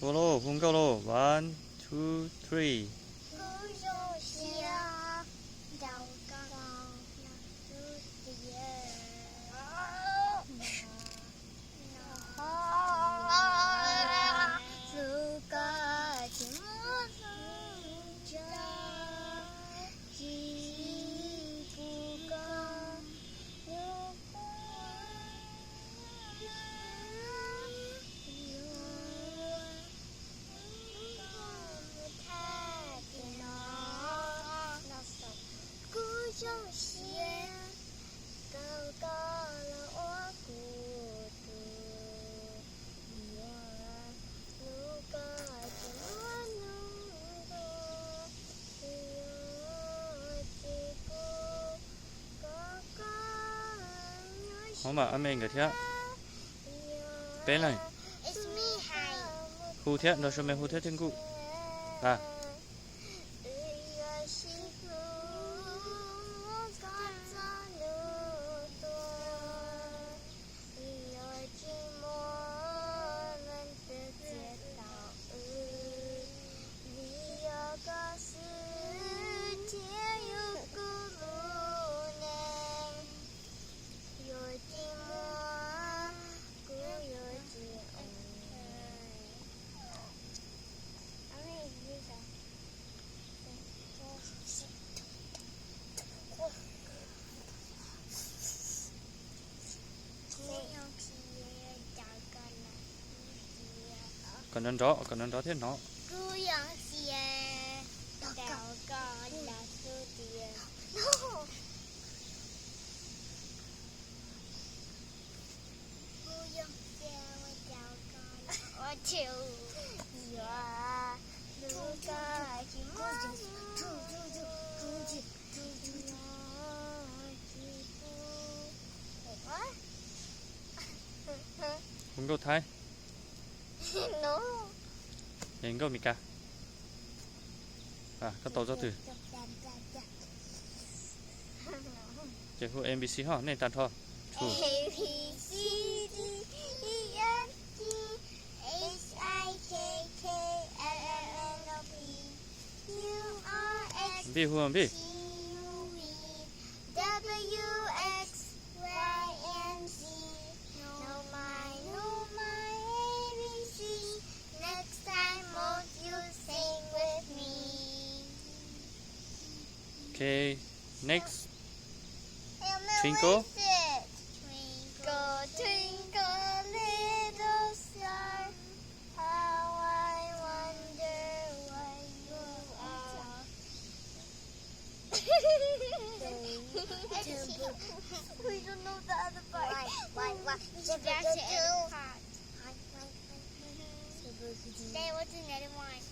够喽，风够喽 ，one two three。Không mà anh mình cái thế bé này khu thế nó xem khu thế thiên cụ à còn ăn rõ thế nó không có thái nhìn có Mika à có tàu gió từ chơi khu MBC hả nên tàn thôi bi hùa bi Okay, next. Twinkle. Twinkle, twinkle, little star, how I wonder where you are. We don't know the other part. Why? That's the other part. Then what's another one?